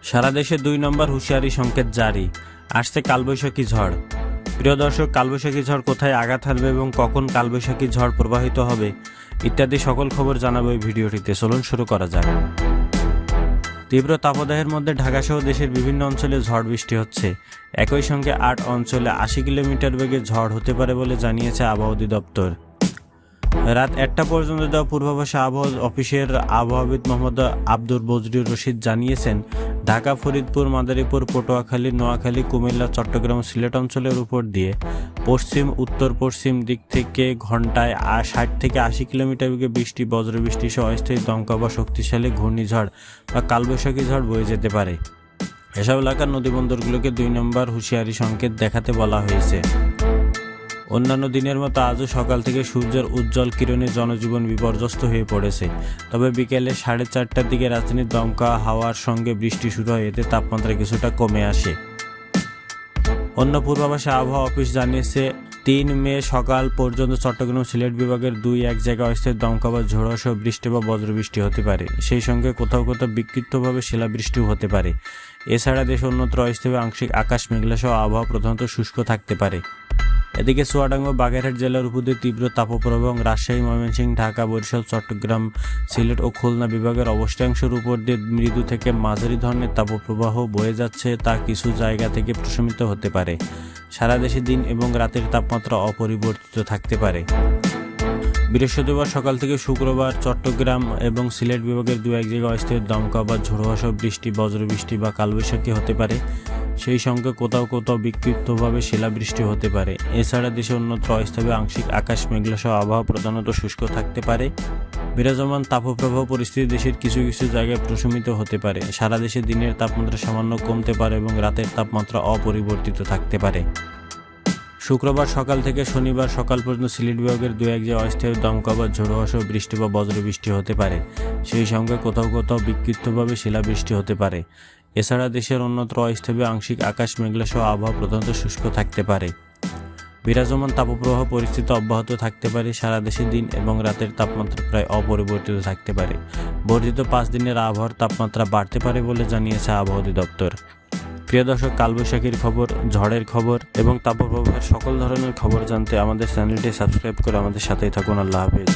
সারা দেশে 2 নম্বর হুঁশিয়ারি সংকেত জারি। আসছে কালবৈশাখী ঝড়। প্রিয় দর্শক, কালবৈশাখী ঝড় কোথায় আঘাত হানবে এবং কখন কালবৈশাখী ঝড় প্রবাহিত হবে ইত্যাদি সকল খবর জানাবো এই ভিডিওটিতে। চলুন শুরু করা যাক। তীব্র তাপদাহের মধ্যে ঢাকাসহ দেশের বিভিন্ন অঞ্চলে ঝড় বৃষ্টি হচ্ছে। একই সঙ্গে 8 অঞ্চলে 80 কিলোমিটার বেগে ঝড় হতে পারে বলে জানিয়েছে আবহাওয়া অধিদপ্তর। রাত 1টা পর্যন্ত দেওয়া পূর্বাভাসে আবহাওয়া অফিসের আবহাওয়াবিদ মোহাম্মদ আব্দুর বজলুর রশিদ জানিয়েছেন, ঢাকা, ফরিদপুর, মাদারীপুর, পটুয়াখালী, নোয়াখালী, কুমিল্লা, চট্টগ্রাম, সিলেট অঞ্চলের উপর দিয়ে পশ্চিম উত্তর পশ্চিম দিক থেকে ঘন্টায় 60 থেকে 80 কিলোমিটার বেগে বৃষ্টি, বজ্রবৃষ্টি সহ অস্থায়ী দমকা বা শক্তিশালী ঘূর্ণিঝড় বা কালবৈশাখী ঝড় বয়ে যেতে পারে। এসব এলাকার নদীবন্দরগুলোকে 2 নম্বর হুঁশিয়ারি সংকেত দেখাতে বলা হয়েছে। অন্যান্য দিনের মতো আজও সকাল থেকে সূর্যের উজ্জ্বল কিরণে জনজীবন বিপর্যস্ত হয়ে পড়েছে। তবে বিকেলে 4:30টার দিকে রাজধানীর দমকা হাওয়ার সঙ্গে বৃষ্টি শুরু হয়, এতে তাপমাত্রা কিছুটা কমে আসে। অন্য পূর্বাভাসে আবহাওয়া অফিস জানিয়েছে, 3 মে সকাল পর্যন্ত চট্টগ্রাম, সিলেট বিভাগের 2-1 জায়গায় অস্থায়ী দমকা বা ঝোড়ো সহ বৃষ্টি বা বজ্রবৃষ্টি হতে পারে। সেই সঙ্গে কোথাও কোথাও বিক্ষিপ্তভাবে শিলাবৃষ্টিও হতে পারে। এছাড়া দেশ অন্যত্র অস্থায়ী আংশিক আকাশ মেঘলা সহ আবহাওয়া প্রধানত শুষ্ক থাকতে পারে। এদিকে চুয়াডাঙ্গা, বাগেরহাট জেলার উপর দিয়ে তীব্র তাপপ্রবাহ এবং রাজশাহী, ময়মনসিংহ, ঢাকা, বরিশাল, চট্টগ্রাম, সিলেট ও খুলনা বিভাগের অবশিষ্টাংশের উপর দিয়ে মৃদু থেকে মাঝারি ধরনের তাপপ্রবাহ বয়ে যাচ্ছে, তা কিছু জায়গা থেকে প্রশমিত হতে পারে। সারা দেশে দিন এবং রাতের তাপমাত্রা অপরিবর্তিত থাকতে পারে। বৃহস্পতিবার সকাল থেকে শুক্রবার চট্টগ্রাম এবং সিলেট বিভাগের 2-1 জায়গায় অস্থায়ী দমকা বা ঝোড়ো সহ বৃষ্টি, বজ্রবৃষ্টি বা কালবৈশাখী হতে পারে। সেই সঙ্গে কোথাও কোথাও বিক্ষিপ্তভাবে শিলাবৃষ্টি হতে পারে। এছাড়া দেশে অন্যত্র অস্থায়ী আংশিক আকাশ মেঘলা সহ আবহাওয়া প্রধানত শুষ্ক থাকতে পারে। বিরাজমান তাপপ্রবাহ পরিস্থিতি দেশের কিছু কিছু জায়গায় প্রশমিত হতে পারে। সারা দেশে দিনের তাপমাত্রা সামান্য কমতে পারে এবং রাতের তাপমাত্রা অপরিবর্তিত থাকতে পারে। শুক্রবার সকাল থেকে শনিবার সকাল পর্যন্ত সিলেট বিভাগের 2-1 জায়গায় অস্থায়ী দমকা বা ঝোড়ো সহ বৃষ্টি বা বজ্রবৃষ্টি হতে পারে। সেই সঙ্গে কোথাও কোথাও বিক্ষিপ্তভাবে শিলাবৃষ্টি হতে পারে। এছাড়া দেশের অন্যত্র অস্থায়ী আংশিক আকাশ মেঘলা সহ আবহাওয়া প্রধানত শুষ্ক থাকতে পারে। বিরাজমান তাপপ্রবাহ পরিস্থিতি অব্যাহত থাকতে পারে। সারা দেশে দিন এবং রাতের তাপমাত্রা প্রায় অপরিবর্তিত থাকতে পারে। বর্ধিত 5 দিনের আবহাওয়ার তাপমাত্রা বাড়তে পারে বলে জানিয়েছে আবহাওয়া অধিদপ্তর। প্রিয় দর্শক, কালবৈশাখীর খবর, ঝড়ের খবর এবং তাপপ্রবাহের সকল ধরনের খবর জানতে আমাদের চ্যানেলটি সাবস্ক্রাইব করে আমাদের সাথেই থাকুন। আল্লাহ হাফেজ।